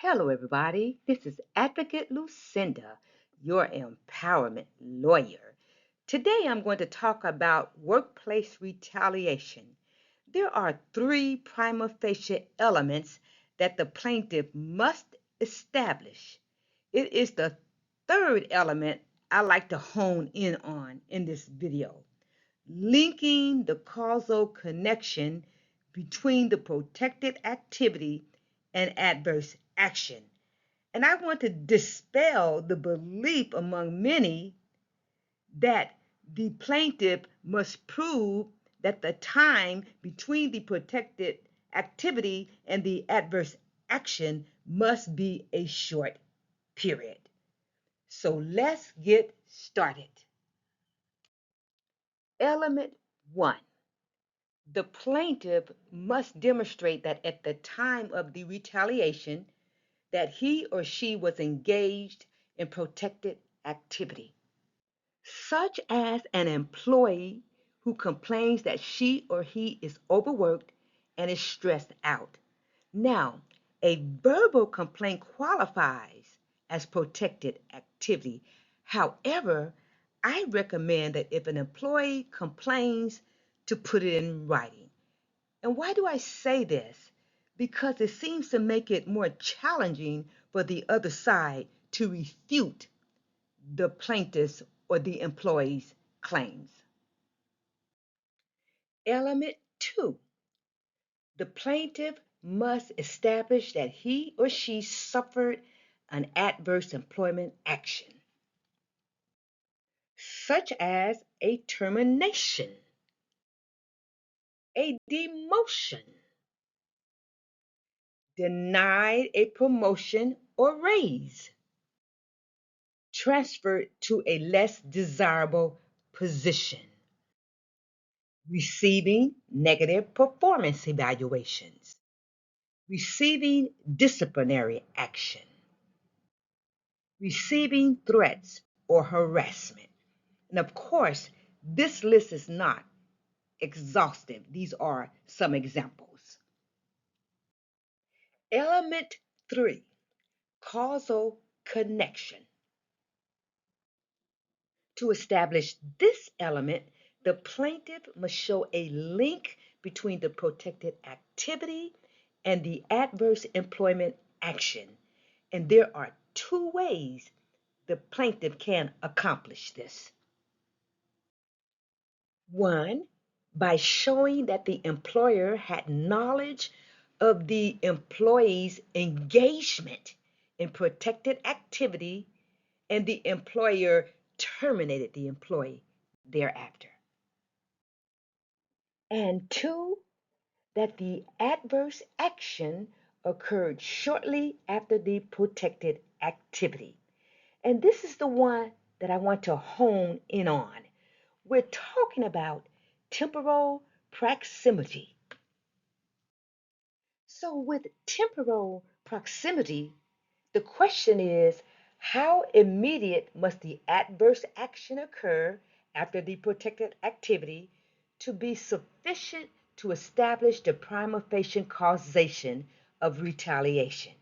Hello, everybody. This is Advocate Lucinda, your empowerment lawyer. Today, I'm going to talk about workplace retaliation. There are three prima facie elements that the plaintiff must establish. It is the third element I like to hone in on in this video, linking the causal connection between the protected activity and adverse action. And I want to dispel the belief among many that the plaintiff must prove that the time between the protected activity and the adverse action must be a short period. So let's get started. Element one, the plaintiff must demonstrate that at the time of the retaliation that he or she was engaged in protected activity, such as an employee who complains that she or he is overworked and is stressed out. Now, a verbal complaint qualifies as protected activity. However, I recommend that if an employee complains, to put it in writing. And why do I say this? Because it seems to make it more challenging for the other side to refute the plaintiff's or the employee's claims. Element two, the plaintiff must establish that he or she suffered an adverse employment action, such as a termination, a demotion, denied a promotion or raise, transferred to a less desirable position, receiving negative performance evaluations, receiving disciplinary action, receiving threats or harassment. And of course, this list is not exhaustive. These are some examples. Element three, causal connection. To establish this element, the plaintiff must show a link between the protected activity and the adverse employment action. And there are two ways the plaintiff can accomplish this. One, by showing that the employer had knowledge of the employee's engagement in protected activity and the employer terminated the employee thereafter. And two, that the adverse action occurred shortly after the protected activity. And this is the one that I want to hone in on. We're talking about temporal proximity. So, with temporal proximity, the question is, how immediate must the adverse action occur after the protected activity to be sufficient to establish the prima facie causation of retaliation?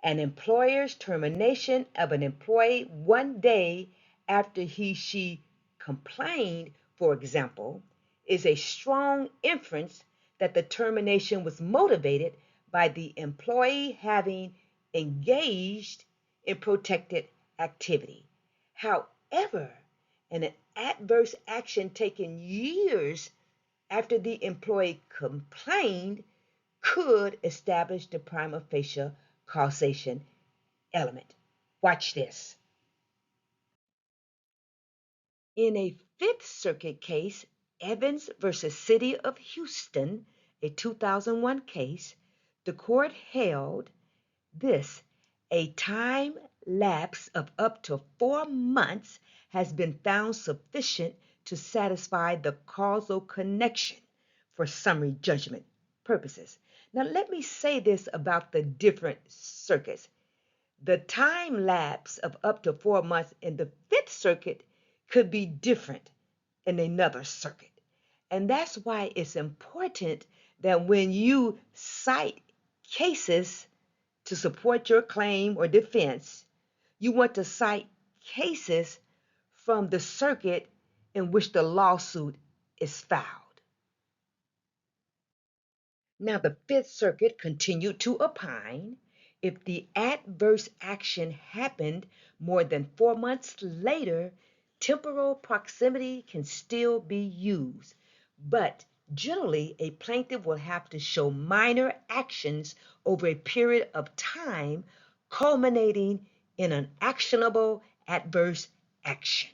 An employer's termination of an employee one day after she complained, for example, is a strong inference that the termination was motivated by the employee having engaged in protected activity. However, an adverse action taken years after the employee complained could establish the prima facie causation element. Watch this. In a Fifth Circuit case, Evans versus City of Houston, a 2001 case, the court held this: a time lapse of up to 4 months has been found sufficient to satisfy the causal connection for summary judgment purposes. Now, let me say this about the different circuits. The time lapse of up to 4 months in the Fifth Circuit could be different in another circuit. And that's why it's important that when you cite cases to support your claim or defense, you want to cite cases from the circuit in which the lawsuit is filed. Now, the Fifth Circuit continued to opine if the adverse action happened more than 4 months later, temporal proximity can still be used. But generally, a plaintiff will have to show minor actions over a period of time, culminating in an actionable adverse action.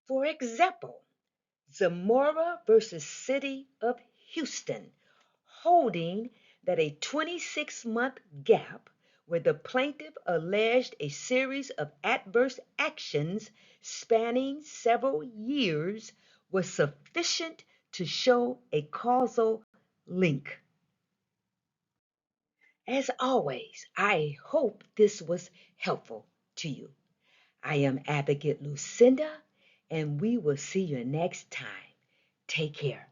For example, Zamora versus City of Houston, holding that a 26-month gap where the plaintiff alleged a series of adverse actions spanning several years was sufficient to show a causal link. As always, I hope this was helpful to you. I am Advocate Lucinda, and we will see you next time. Take care.